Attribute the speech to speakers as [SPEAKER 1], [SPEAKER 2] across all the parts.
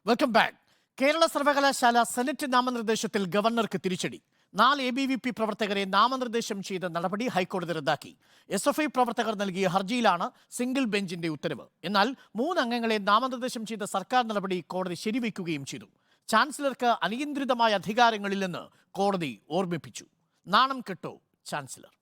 [SPEAKER 1] Welcome back. Kerala സർവകലാശാല senate നാമനിർദ്ദേശത്തിൽ ഗവർണർക്ക് തിരിച്ചടി. 4 ABVP പ്രവർത്തകരെ നാമനിർദ്ദേശം ചെയ്ത നടപടി ഹൈക്കോടതി റദ്ദാക്കി. SFI പ്രവർത്തകർ നൽകിയ ഹർജിയിലാണ് സിംഗിൾ ബെഞ്ചിന്റെ ഉത്തരവ്. എന്നാൽ 3 അംഗങ്ങളെ നാമനിർദ്ദേശം ചെയ്ത സർക്കാർ നടപടി കോടതി ശരിവയ്ക്കുകയും ചെയ്തു. ചാൻസലർക്ക് അനിയന്ത്രിതമായ അധികാരങ്ങളില്ലെന്ന് കോടതി ഓർമ്മിപ്പിച്ചു. നാണം കെട്ടോ ചാൻസലർ?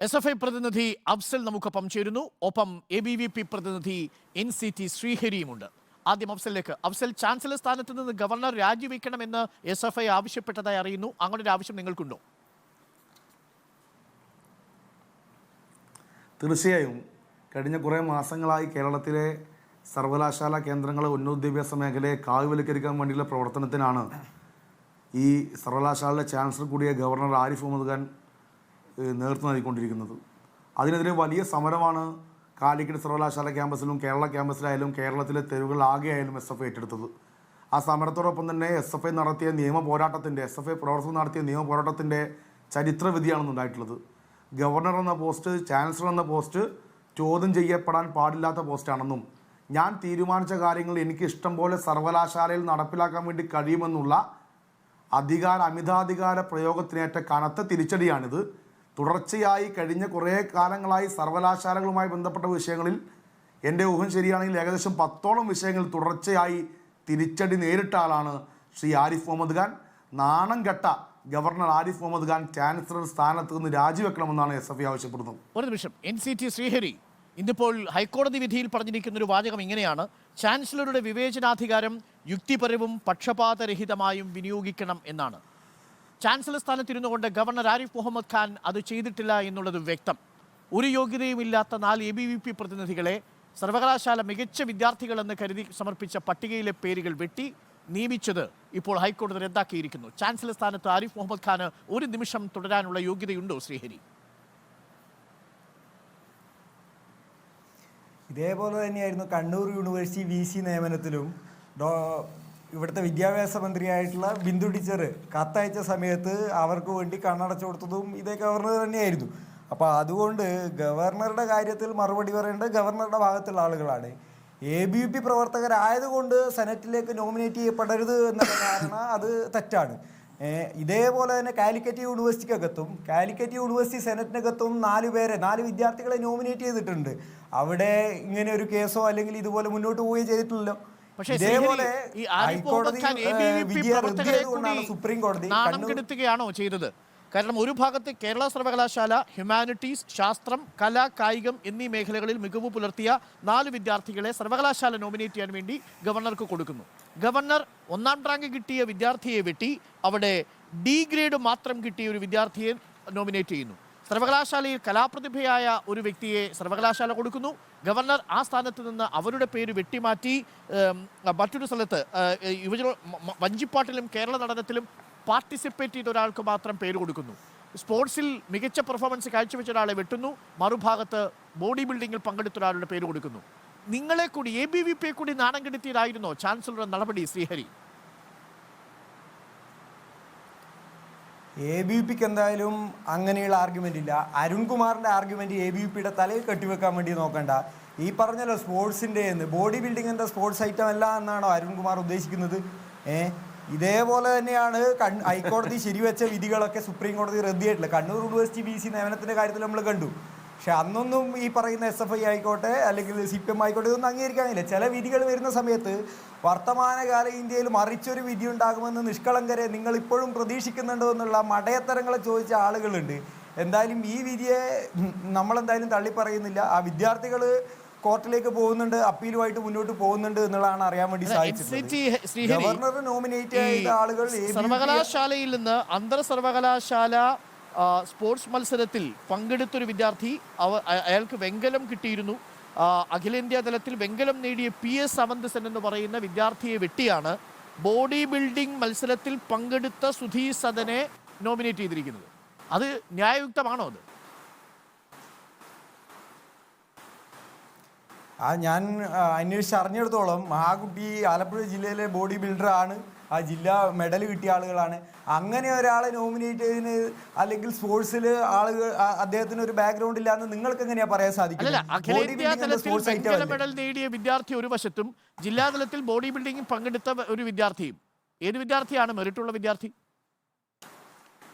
[SPEAKER 1] SFI പ്രതിനിധി അഫ്സൽ നമുക്കൊപ്പം ചേരുന്നു. ഒപ്പം ABVP പ്രതിനിധി NCT ശ്രീഹരിയുമുണ്ട്. ആദ്യം അഫ്സലിലേക്ക്. അഫ്സൽ, ചാൻസലർ സ്ഥാനത്ത് നിന്ന് ഗവർണർ രാജിവെക്കണമെന്ന് SFI ആവശ്യപ്പെട്ടതായി അറിയുന്നു. അങ്ങനെ ഒരു ആവശ്യം നിങ്ങൾക്കുണ്ടോ?
[SPEAKER 2] തീർച്ചയായും കഴിഞ്ഞ കുറേ മാസങ്ങളായി കേരളത്തിലെ സർവകലാശാല കേന്ദ്രങ്ങളെ ഉന്നത വിദ്യാഭ്യാസ മേഖലയെ കാവ്യവൽക്കരിക്കാൻ വേണ്ടിയുള്ള പ്രവർത്തനത്തിനാണ് ഈ സർവകലാശാലയുടെ ചാൻസലർ കൂടിയ ഗവർണർ ആരിഫ് മുഹമ്മദ് ഖാൻ നേതൃത്വം നൽകിക്കൊണ്ടിരിക്കുന്നത്. അതിനെതിരെ വലിയ സമരമാണ് കാലിക്കറ്റ് സർവകലാശാല ക്യാമ്പസിലും കേരള ക്യാമ്പസിലായാലും കേരളത്തിലെ തെരുവുകളിലാകെയായാലും SFI ഏറ്റെടുത്തത്. ആ സമരത്തോടൊപ്പം തന്നെ SFI നടത്തിയ നിയമ പോരാട്ടത്തിൻ്റെ SFI പ്രവർത്തനം നടത്തിയ നിയമ പോരാട്ടത്തിൻ്റെ ചരിത്രവിധിയാണ് ഉണ്ടായിട്ടുള്ളത്. ഗവർണർ എന്ന പോസ്റ്റ്, ചാൻസലർ എന്ന പോസ്റ്റ് ചോദ്യം ചെയ്യപ്പെടാൻ പാടില്ലാത്ത പോസ്റ്റാണെന്നും ഞാൻ തീരുമാനിച്ച കാര്യങ്ങൾ എനിക്ക് ഇഷ്ടം പോലെ സർവകലാശാലയിൽ നടപ്പിലാക്കാൻ വേണ്ടി കഴിയുമെന്നുള്ള അമിതാധികാര പ്രയോഗത്തിനേറ്റ കനത്ത തിരിച്ചടിയാണിത്. തുടർച്ചയായി കഴിഞ്ഞ കുറേ കാലങ്ങളായി സർവകലാശാലകളുമായി ബന്ധപ്പെട്ട വിഷയങ്ങളിൽ എൻ്റെ ഊഹം ശരിയാണെങ്കിൽ ഏകദേശം 10ഓളം വിഷയങ്ങളിൽ തുടർച്ചയായി തിരിച്ചടി നേരിട്ട ആളാണ് ശ്രീ ആരിഫ് മുഹമ്മദ് ഖാൻ. നാണം കെട്ട ഗവർണർ ആരിഫ് മുഹമ്മദ് ഖാൻ ചാൻസലർ സ്ഥാനത്ത് നിന്ന് രാജിവെക്കണമെന്നാണ് SFI ആവശ്യപ്പെടുന്നത്.
[SPEAKER 1] ഒരു നിമിഷം. NCT ശ്രീഹരി, ഇന്നിപ്പോൾ ഹൈക്കോടതി വിധിയിൽ പറഞ്ഞിരിക്കുന്ന ഒരു വാചകം ഇങ്ങനെയാണ്: ചാൻസലറുടെ വിവേചനാധികാരം യുക്തിപരവും പക്ഷപാതരഹിതമായും വിനിയോഗിക്കണം എന്നാണ്. ചാൻസലർ സ്ഥാനത്തിരുന്നു കൊണ്ട് ഗവർണർ ആരിഫ് മുഹമ്മദ് ഖാൻ അത് ചെയ്തിട്ടില്ല എന്നുള്ളത് വ്യക്തം. ഒരു യോഗ്യതയുമില്ലാത്ത 4 ABVP പ്രതിനിധികളെ സർവകലാശാല മികച്ച വിദ്യാർത്ഥികളെന്ന് കരുതി സമർപ്പിച്ച പട്ടികയിലെ പേരുകൾ വെട്ടി നിയമിച്ചത് ഇപ്പോൾ ഹൈക്കോടതി റദ്ദാക്കിയിരിക്കുന്നു. ചാൻസലർ സ്ഥാനത്ത് ആരിഫ് മുഹമ്മദ് ഖാന് ഒരു നിമിഷം തുടരാനുള്ള യോഗ്യതയുണ്ടോ ശ്രീഹരി?
[SPEAKER 3] ഇതേപോലെ തന്നെയായിരുന്നു കണ്ണൂർ യൂണിവേഴ്സിറ്റി VC നിയമനത്തിലും ഇവിടുത്തെ വിദ്യാഭ്യാസ മന്ത്രിയായിട്ടുള്ള ബിന്ദു ടീച്ചർ കത്തയച്ച സമയത്ത് അവർക്ക് വേണ്ടി കണ്ണടച്ചു കൊടുത്തതും ഇതേ ഗവർണർ തന്നെയായിരുന്നു. അപ്പോൾ അതുകൊണ്ട് ഗവർണറുടെ കാര്യത്തിൽ മറുപടി പറയേണ്ടത് ഗവർണറുടെ ഭാഗത്തുള്ള ആളുകളാണ്. ABVP പ്രവർത്തകരായതുകൊണ്ട് സെനറ്റിലേക്ക് നോമിനേറ്റ് ചെയ്യപ്പെടരുത് എന്നുള്ള ധാരണ അത് തെറ്റാണ്. ഇതേപോലെ തന്നെ കാലിക്കറ്റ് യൂണിവേഴ്സിറ്റിക്കകത്തും കാലിക്കറ്റ് യൂണിവേഴ്സിറ്റി സെനറ്റിനകത്തും 4 വിദ്യാർത്ഥികളെ നോമിനേറ്റ് ചെയ്തിട്ടുണ്ട്. അവിടെ ഇങ്ങനെ ഒരു കേസോ അല്ലെങ്കിൽ ഇതുപോലെ മുന്നോട്ട് പോവുകയോ ചെയ്തിട്ടില്ലല്ലോ. ഇതേപോലെ ഹൈക്കോടതി സുപ്രീം കോടതി
[SPEAKER 1] നാണം കെടുത്തുകയാണോ ചെയ്തത്? കാരണം ഒരു ഭാഗത്ത് കേരള സർവകലാശാല ഹ്യൂമാനിറ്റീസ്, ശാസ്ത്രം, കല, കായികം എന്നീ മേഖലകളിൽ മികവ് പുലർത്തിയ 4 വിദ്യാർത്ഥികളെ സർവകലാശാല നോമിനേറ്റ് ചെയ്യാൻ വേണ്ടി ഗവർണർക്ക് കൊടുക്കുന്നു. ഗവർണർ 1ാം റാങ്ക് കിട്ടിയ വിദ്യാർത്ഥിയെ വെട്ടി അവിടെ D ഗ്രേഡ് മാത്രം കിട്ടിയ ഒരു വിദ്യാർത്ഥിയെ നോമിനേറ്റ് ചെയ്യുന്നു. സർവകലാശാലയിൽ കലാപ്രതിഭയായ ഒരു വ്യക്തിയെ സർവകലാശാല കൊടുക്കുന്നു. ഗവർണർ ആ സ്ഥാനത്ത് നിന്ന് അവരുടെ പേര് വെട്ടിമാറ്റി മറ്റൊരു സ്ഥലത്ത് വഞ്ചിപ്പാട്ടിലും കേരള നടനത്തിലും പാർട്ടിസിപ്പേറ്റ് ചെയ്ത ഒരാൾക്ക് മാത്രം പേര് കൊടുക്കുന്നു. സ്പോർട്സിൽ മികച്ച പെർഫോമൻസ് കാഴ്ചവെച്ച ഒരാളെ വെട്ടുന്നു. മറുഭാഗത്ത് ബോഡി ബിൽഡിങ്ങിൽ പങ്കെടുത്ത ഒരാളുടെ പേര് കൊടുക്കുന്നു. നിങ്ങളെ കൂടി ABVP കൂടി നാണം കെടുത്തിയതായിരുന്നോ ചാൻസലറുടെ നടപടി ശ്രീഹരി?
[SPEAKER 3] ABVPക്ക് എന്തായാലും അങ്ങനെയുള്ള ആർഗ്യുമെൻ്റ് ഇല്ല. അരുൺകുമാറിൻ്റെ ആർഗ്യുമെൻ്റ് ABVPയുടെ തലയിൽ കെട്ടിവെക്കാൻ വേണ്ടി നോക്കണ്ട. ഈ പറഞ്ഞല്ലോ സ്പോർട്സിൻ്റെ ബോഡി ബിൽഡിംഗ് എന്താ സ്പോർട്സ് ഐറ്റം അല്ല എന്നാണോ അരുൺകുമാർ ഉദ്ദേശിക്കുന്നത്? ഇതേപോലെ തന്നെയാണ് ഹൈക്കോടതി ശരിവെച്ച വിധികളൊക്കെ സുപ്രീം കോടതി റദ്ദായിട്ടില്ല. കണ്ണൂർ യൂണിവേഴ്സിറ്റി VC നിയമനത്തിൻ്റെ കാര്യത്തിൽ നമ്മൾ കണ്ടു. പക്ഷെ അന്നൊന്നും ഈ പറയുന്ന SFI ആയിക്കോട്ടെ അല്ലെങ്കിൽ CPM ആയിക്കോട്ടെ ഇതൊന്നും അംഗീകരിക്കാനില്ല. ചില വിധികൾ വരുന്ന സമയത്ത് വർത്തമാനകാല ഇന്ത്യയിൽ മറിച്ചൊരു വിധി ഉണ്ടാകുമെന്ന് നിഷ്കളങ്കരെ നിങ്ങൾ ഇപ്പോഴും പ്രതീക്ഷിക്കുന്നുണ്ടോ എന്നുള്ള മടയത്തരങ്ങളെ ചോദിച്ച ആളുകളുണ്ട്. എന്തായാലും ഈ വിധിയെ നമ്മളെന്തായാലും തള്ളിപ്പറയുന്നില്ല. ആ വിദ്യാർത്ഥികൾ കോർട്ടിലേക്ക് പോകുന്നുണ്ട്, അപ്പീലുമായിട്ട് മുന്നോട്ട് പോകുന്നുണ്ട് എന്നുള്ളതാണ് അറിയാൻ വേണ്ടി സാധിച്ചത്. ഗവർണർ നോമിനേറ്റ് ചെയ്ത ആളുകൾ
[SPEAKER 1] സർവകലാശാലയിൽ നിന്ന് അന്തർ സർവകലാശാല സ്പോർട്സ് മത്സരത്തിൽ പങ്കെടുത്തൊരു വിദ്യാർത്ഥി, അയാൾക്ക് വെങ്കലം കിട്ടിയിരുന്നു. അഖിലേന്ത്യാ തലത്തിൽ വെങ്കലം നേടിയ PS അവന്തസൻ എന്ന് പറയുന്ന വിദ്യാർത്ഥിയെ വെട്ടിയാണ് ബോഡി ബിൽഡിംഗ് മത്സരത്തിൽ പങ്കെടുത്ത സുധീ സദനെ നോമിനേറ്റ് ചെയ്തിരിക്കുന്നത്. അത് ന്യായയുക്തമാണോ?
[SPEAKER 3] ഞാൻ അന്വേഷിച്ച് അറിഞ്ഞെടുത്തോളം ആ കുട്ടി ആലപ്പുഴ ജില്ലയിലെ ബോഡി ബിൽഡറാണ്. ആ ജില്ലാ മെഡൽ കിട്ടിയ ആളുകളാണ്. അങ്ങനെ ഒരാളെ നോമിനേറ്റ് ചെയ്തതിന് അല്ലെങ്കിൽ സ്പോർട്സിൽ ആളുകൾ അദ്ദേഹത്തിന് ഒരു ബാക്ക്ഗ്രൗണ്ട് ഇല്ലാന്ന് നിങ്ങൾക്ക് എങ്ങനെയാ പറയാൻ
[SPEAKER 1] അല്ലല്ല, അഖിലേന്ത്യാ തലത്തിൽ വെങ്കല
[SPEAKER 3] സാധിക്കും?
[SPEAKER 1] മെഡൽ നേടിയ വിദ്യാർത്ഥി ഒരു വശത്തും ജില്ലാതലത്തിൽ ബോഡി ബിൽഡിംഗിൽ പങ്കെടുത്ത ഒരു വിദ്യാർത്ഥിയും. ഏത് വിദ്യാർത്ഥിയാണ് മെറിറ്റുള്ള വിദ്യാർത്ഥി?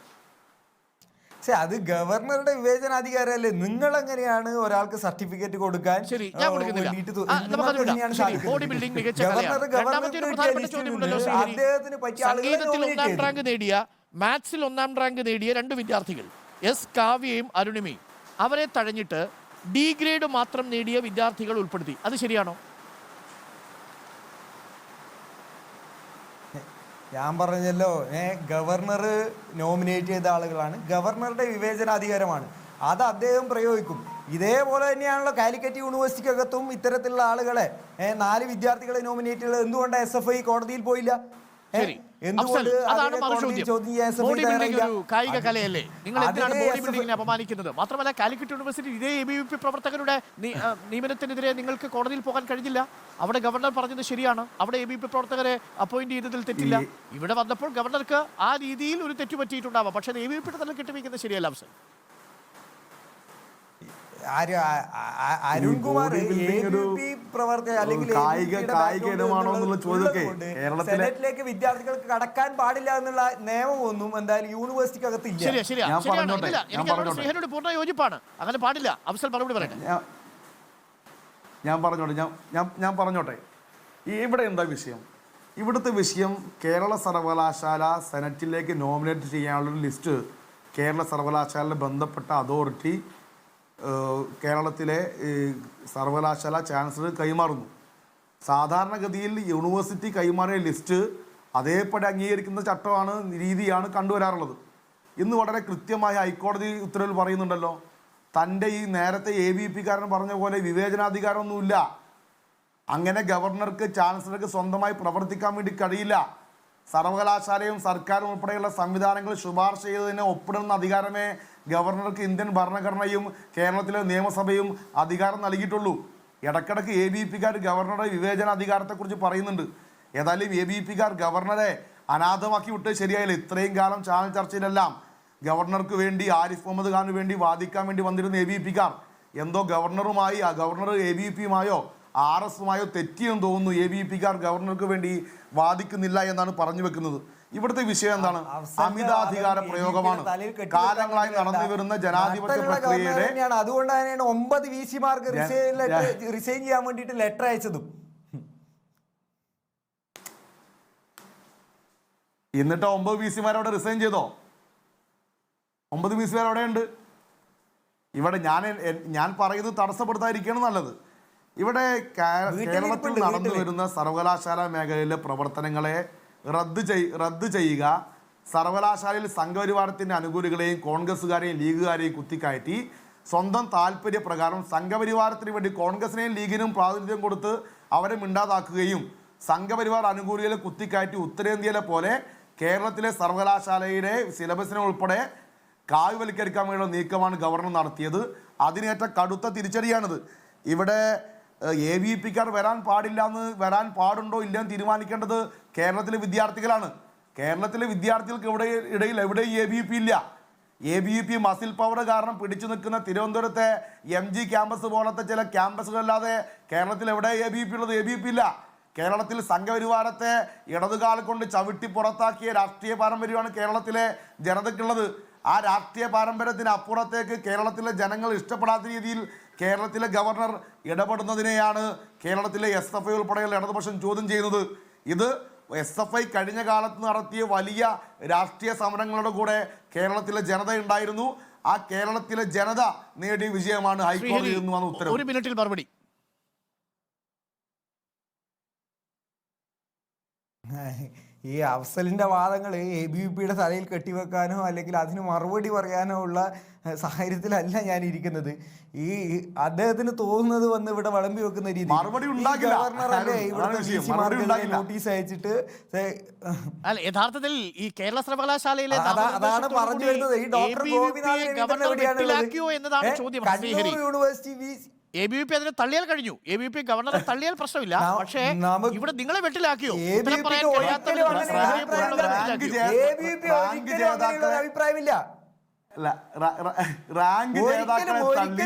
[SPEAKER 3] അത് ഗവർണറുടെ വിവേചനാധികാരമല്ലേ? നിങ്ങൾ എങ്ങനെയാണ് ഒരാൾക്ക് സർട്ടിഫിക്കറ്റ് കൊടുക്കാൻ
[SPEAKER 1] ശരി, ഞാൻ കൊടുക്കുന്നില്ല. ബോഡി ബിൽഡിംഗ് മികച്ച കലയാണ്. രണ്ടാമത്തെ ഒരു പ്രധാനപ്പെട്ട ചോദ്യമുണ്ടല്ലോ ശ്രീഹരി. സംഗീതത്തിൽ 1ാം റാങ്ക് നേടിയ, മാത്സിൽ 1ാം റാങ്ക് നേടിയ 2 വിദ്യാർത്ഥികൾ, എസ് കാവ്യയും അരുണിമയും, അവരെ തഴഞ്ഞിട്ട് ഡി ഗ്രേഡ് മാത്രം നേടിയ വിദ്യാർത്ഥികൾ ഉൾപ്പെടുത്തി. അത് ശരിയാണോ?
[SPEAKER 3] ഞാൻ പറഞ്ഞല്ലോ, ഗവർണർ നോമിനേറ്റ് ചെയ്ത ആളുകളാണ്, ഗവർണറുടെ വിവേചനാധികാരമാണ്, അത് അദ്ദേഹം പ്രയോഗിക്കും. ഇതേപോലെ തന്നെയാണല്ലോ കാലിക്കറ്റ് യൂണിവേഴ്സിറ്റിക്കകത്തും ഇത്തരത്തിലുള്ള ആളുകളെ 4 വിദ്യാർത്ഥികളെ നോമിനേറ്റ് ചെയ്തത്. എന്തുകൊണ്ടാണ് SFI കോടതിയിൽ പോയില്ല?
[SPEAKER 1] കായിക കലയല്ലേ? നിങ്ങൾ എന്തിനാണ് ബോഡി ബിൽഡിങ്ങിനെ അപമാനിക്കുന്നത്? മാത്രമല്ല കാലിക്കറ്റ് യൂണിവേഴ്സിറ്റി ഇതേ ABVP പ്രവർത്തകരുടെ നിയമനത്തിനെതിരെ നിങ്ങൾക്ക് കോടതിയിൽ പോകാൻ കഴിഞ്ഞില്ല. അവിടെ ഗവർണർ പറഞ്ഞത് ശരിയാണ്, അവിടെ ABVP പ്രവർത്തകരെ അപ്പോയിന്റ് ചെയ്തതിൽ തെറ്റില്ല. ഇവിടെ വന്നപ്പോൾ ഗവർണർക്ക് ആ രീതിയിൽ ഒരു തെറ്റ് പറ്റിയിട്ടുണ്ടാവാം, പക്ഷേ ABVP തന്നെ കെട്ടിവയ്ക്കുന്നത് ശരിയല്ല. അവസരം
[SPEAKER 3] അരുൺകുമാർ സെനറ്റിലേക്ക് വിദ്യാർത്ഥികൾക്ക് കടക്കാൻ പാടില്ല എന്നുള്ള നിയമമൊന്നും എന്തായാലും യൂണിവേഴ്സിറ്റിക്കകത്ത് ഇല്ല.
[SPEAKER 1] ശ്രീഹരിയോട് പൂർണ്ണ യോജിപ്പാണ്, അങ്ങനെ പാടില്ല. അവസരം മറുപടി പറയട്ടെ.
[SPEAKER 2] ഞാൻ പറഞ്ഞോട്ടെ. ഇവിടെ എന്താ വിഷയം? ഇവിടുത്തെ വിഷയം കേരള സർവകലാശാല സെനറ്റിലേക്ക് നോമിനേറ്റ് ചെയ്യാനുള്ളൊരു ലിസ്റ്റ് കേരള സർവകലാശാലയിൽ ബന്ധപ്പെട്ട അതോറിറ്റി കേരളത്തിലെ സർവകലാശാല ചാൻസലർ കൈമാറുന്നു. സാധാരണഗതിയിൽ യൂണിവേഴ്സിറ്റി കൈമാറിയ ലിസ്റ്റ് അതേപടി അംഗീകരിക്കുന്ന ചട്ടമാണ്, രീതിയാണ് കണ്ടുവരാറുള്ളത്. ഇന്ന് വളരെ കൃത്യമായി ഹൈക്കോടതി ഉത്തരവിൽ പറയുന്നുണ്ടല്ലോ, തൻ്റെ ഈ നേരത്തെ ABVP-കാരൻ പറഞ്ഞ പോലെ വിവേചനാധികാരമൊന്നുമില്ല. അങ്ങനെ ഗവർണർക്ക് ചാൻസലർക്ക് സ്വന്തമായി പ്രവർത്തിക്കാൻ വേണ്ടി കഴിയില്ല. സർവകലാശാലയും സർക്കാരും ഉൾപ്പെടെയുള്ള സംവിധാനങ്ങൾ ശുപാർശ ചെയ്തതിനെ ഒപ്പിടുന്ന അധികാരമേ ഗവർണർക്ക് ഇന്ത്യൻ ഭരണഘടനയും കേരളത്തിലെ നിയമസഭയും അധികാരം നൽകിയിട്ടുള്ളൂ. ഇടയ്ക്കിടയ്ക്ക് ABVP-കാർ ഗവർണറുടെ വിവേചന അധികാരത്തെക്കുറിച്ച് പറയുന്നുണ്ട്. ഏതായാലും ABVP-കാർ ഗവർണറെ അനാഥമാക്കി വിട്ട് ശരിയായില്ല. ഇത്രയും കാലം ചാനൽ ചർച്ചയിലെല്ലാം ഗവർണർക്ക് വേണ്ടി, ആരിഫ് മുഹമ്മദ് ഖാന് വേണ്ടി വാദിക്കാൻ വേണ്ടി വന്നിരുന്ന ABVP-കാർ എന്തോ ഗവർണറുമായി, ഗവർണർ ABVP-യുമായോ RSമായോ തെറ്റിയെന്ന് തോന്നുന്നു. ABVP-കാർ ഗവർണർക്ക് വേണ്ടി വാദിക്കുന്നില്ല എന്നാണ് പറഞ്ഞു വെക്കുന്നത്. ഇവിടുത്തെ വിഷയം എന്താണ്? അമിതാധികാര പ്രയോഗമാണ്. കാലങ്ങളായി നടന്നു വരുന്ന ജനാധിപത്യ പ്രക്രിയയുടെ
[SPEAKER 3] അതുകൊണ്ട് തന്നെയാണ് 9 VC-മാർക്ക് റിസൈൻ ചെയ്യാൻ വേണ്ടിയിട്ട് ലെറ്റർ അയച്ചതും.
[SPEAKER 2] എന്നിട്ട് 9 VC-മാർ അവിടെ റിസൈൻ ചെയ്തോ? 9 VC-മാർ അവിടെ ഉണ്ട്. ഇവിടെ ഞാൻ പറയുന്നത് തടസ്സപ്പെടുത്താതിരിക്കുകയാണ് നല്ലത്. ഇവിടെ കേരളത്തിൽ നടന്നു വരുന്ന സർവകലാശാല മേഖലയിലെ പ്രവർത്തനങ്ങളെ റദ്ദ് ചെയ്യുക, സർവകലാശാലയിൽ സംഘപരിവാരത്തിൻ്റെ അനുകൂലികളെയും കോൺഗ്രസ്സുകാരെയും ലീഗുകാരെയും കുത്തിക്കയറ്റി സ്വന്തം താല്പര്യപ്രകാരം സംഘപരിവാരത്തിന് വേണ്ടി കോൺഗ്രസിനെയും ലീഗിനും പ്രാതിനിധ്യം കൊടുത്ത് അവരെ മിണ്ടാതാക്കുകയും സംഘപരിവാർ അനുകൂലികളെ കുത്തിക്കയറ്റി ഉത്തരേന്ത്യയിലെ പോലെ കേരളത്തിലെ സർവകലാശാലയുടെ സിലബസിനെ ഉൾപ്പെടെ കാവ്യവൽക്കരിക്കാൻ വേണ്ടിയുള്ള നീക്കമാണ് ഗവർണർ നടത്തിയത്. അതിനേറ്റ കടുത്ത തിരിച്ചടിയാണിത്. ഇവിടെ ABVP-കാർ വരാൻ പാടുണ്ടോ ഇല്ലെന്ന് തീരുമാനിക്കേണ്ടത് കേരളത്തിലെ വിദ്യാർത്ഥികളാണ്. കേരളത്തിലെ വിദ്യാർത്ഥികൾക്ക് ഇടയിൽ എവിടെയും ABVP ഇല്ല. ABVP മസിൽ പവർ കാരണം പിടിച്ചു നിൽക്കുന്ന തിരുവനന്തപുരത്തെ MG ക്യാമ്പസ് പോലത്തെ ചില ക്യാമ്പസുകളല്ലാതെ കേരളത്തിൽ എവിടെ ABVP ഉള്ളത്? ABVP ഇല്ല. കേരളത്തിൽ സംഘപരിവാരത്തെ ഇടതുകാലം കൊണ്ട് ചവിട്ടി പുറത്താക്കിയ രാഷ്ട്രീയ പാരമ്പര്യമാണ് കേരളത്തിലെ ജനതയ്ക്കുള്ളത്. ആ രാഷ്ട്രീയ പാരമ്പര്യത്തിന് അപ്പുറത്തേക്ക് കേരളത്തിലെ ജനങ്ങൾ ഇഷ്ടപ്പെടാത്ത രീതിയിൽ കേരളത്തിലെ ഗവർണർ ഇടപെടുന്നതിനെയാണ് കേരളത്തിലെ SFI ഉൾപ്പെടെയുള്ള ഇടതുപക്ഷം ചോദ്യം ചെയ്യുന്നത്. ഇത് SFI കഴിഞ്ഞ കാലത്ത് നടത്തിയ വലിയ രാഷ്ട്രീയ സമരങ്ങളുടെ കൂടെ കേരളത്തിലെ ജനത ഉണ്ടായിരുന്നു. ആ കേരളത്തിലെ ജനത നേടിയ വിജയമാണ് ഹൈക്കോടതിയിൽ നിന്ന് വന്ന ഉത്തരവ്.
[SPEAKER 1] 1 മിനിറ്റിൽ മറുപടി.
[SPEAKER 3] ഈ അഫ്സലിന്റെ വാദങ്ങൾ ABVP-യുടെ തലയിൽ കെട്ടിവെക്കാനോ അല്ലെങ്കിൽ അതിന് മറുപടി പറയാനോ ഉള്ള സാഹചര്യത്തിലല്ല ഞാൻ ഇരിക്കുന്നത്. ഈ അദ്ദേഹത്തിന് തോന്നുന്നത് വന്ന് ഇവിടെ വിളമ്പി വെക്കുന്ന രീതി ഗവർണറല്ലേ ഇവിടെ നോട്ടീസ് അയച്ചിട്ട്
[SPEAKER 1] യഥാർത്ഥത്തിൽ ഈ കേരള സർവകലാശാലയിലെ
[SPEAKER 3] അതാണ് പറഞ്ഞു വരുന്നത്. ഈ ഡോക്ടർ ഗോപിനാഥ്
[SPEAKER 1] എന്നതാണ് ചോദ്യം.
[SPEAKER 3] കണ്ണൂർ യൂണിവേഴ്സിറ്റി
[SPEAKER 1] ABVP അതിനെ തള്ളിയാൽ കഴിഞ്ഞു. ABVP ഗവർണറെ തള്ളിയാൽ പ്രശ്നമില്ല. പക്ഷേ ഇവിടെ നിങ്ങളെ വെട്ടിലാക്കിയോ? ഉത്തരം പറയാൻ കഴിയാത്തവരെ
[SPEAKER 3] അഭിപ്രായമില്ല.
[SPEAKER 2] റാങ്ക് ജേതാക്കളെ തള്ളി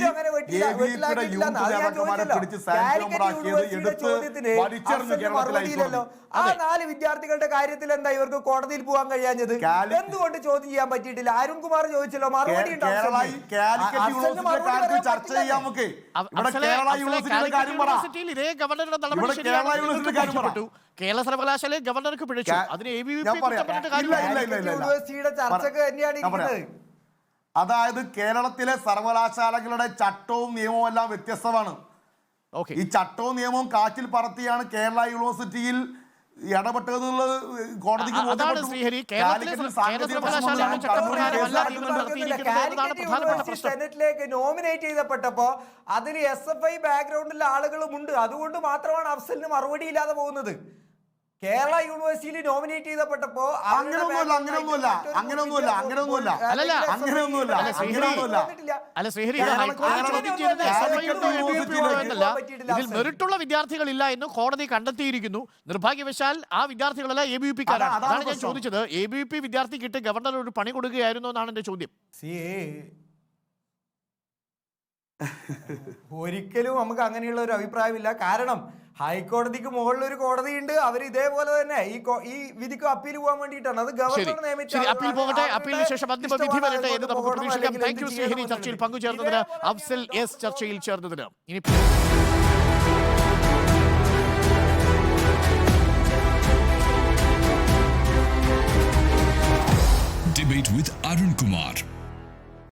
[SPEAKER 2] ABVPയുടെ യൂത്ത് നേതാക്കന്മാരെ പിടിച്ച്
[SPEAKER 3] മറുപടിയില്ലല്ലോ. ആ 4 വിദ്യാർത്ഥികളുടെ കാര്യത്തിൽ എന്താ ഇവർക്ക് കോടതിയിൽ പോകാൻ കഴിയാഞ്ഞത്? എന്തുകൊണ്ട് ചോദ്യം ചെയ്യാൻ പറ്റിയിട്ടില്ല? അരുൺകുമാർ ചോദിച്ചല്ലോ, മറുപടി
[SPEAKER 2] ചർച്ച ചെയ്യാം. നമുക്ക്
[SPEAKER 1] കേരള സർവകലാശാലയെ ഗവർണർക്ക് പിടിച്ചു. അതിന്
[SPEAKER 3] യൂണിവേഴ്സിറ്റിയുടെ ചർച്ചക്ക് തന്നെയാണ് ഇരിക്കുന്നത്.
[SPEAKER 2] അതായത് കേരളത്തിലെ സർവകലാശാലകളുടെ ചട്ടവും നിയമവും എല്ലാം വ്യത്യസ്തമാണ്. ഈ ചട്ടവും നിയമവും കാറ്റിൽ പറത്തിയാണ് കേരള യൂണിവേഴ്സിറ്റിയിൽ ഇടപെട്ടതെന്നുള്ളത് കോടതിക്ക്
[SPEAKER 3] സെനറ്റിലേക്ക് നോമിനേറ്റ് ചെയ്തപ്പെട്ടപ്പോ അതിൽ SFI ബാക്ക്ഗ്രൗണ്ടിലെ ആളുകളും ഉണ്ട്. അതുകൊണ്ട് മാത്രമാണ് അഫ്സലിന് മറുപടി ഇല്ലാതെ പോകുന്നത്. കേരള യൂണിവേഴ്സിറ്റിയിൽ നോമിനേറ്റ് ചെയ്തപ്പെട്ടപ്പോ
[SPEAKER 1] മെറിറ്റുള്ള വിദ്യാർത്ഥികളില്ല എന്ന് കോടതി കണ്ടെത്തിയിരിക്കുന്നു. നിർഭാഗ്യവശാൽ ആ വിദ്യാർത്ഥികളല്ല ABVPക്കാരാണ്. അതാണ് ഞാൻ ചോദിച്ചത്. ABVP വിദ്യാർത്ഥിക്കിട്ട് ഗവർണർ ഒരു പണി കൊടുക്കുകയായിരുന്നു എന്നാണ് എന്റെ ചോദ്യം.
[SPEAKER 3] ഒരിക്കലും നമുക്ക് അങ്ങനെയുള്ള ഒരു അഭിപ്രായമില്ല. കാരണം ഹൈക്കോടതിക്ക് മുകളിൽ ഒരു കോടതിയുണ്ട്. അവർ ഇതേപോലെ തന്നെ ഈ വിധിക്ക് അപ്പീൽ പോകാൻ വേണ്ടിയിട്ടാണ്. അത് ഗവർണർ
[SPEAKER 1] അപ്പീൽ പോകട്ടെ. അപ്പീലിന് ശേഷം അന്തിമ വിധി വരട്ടെ എന്ന് നമുക്ക് പ്രതീക്ഷിക്കാം. താങ്ക് യു ശ്രീഹരി, ചർച്ചയിൽ പങ്കുചേർന്നതിന്. അഫ്സൽ എസ് ചർച്ചയിൽ ചേർന്നതിന്. ഇനി
[SPEAKER 4] Debate with Arun Kumar.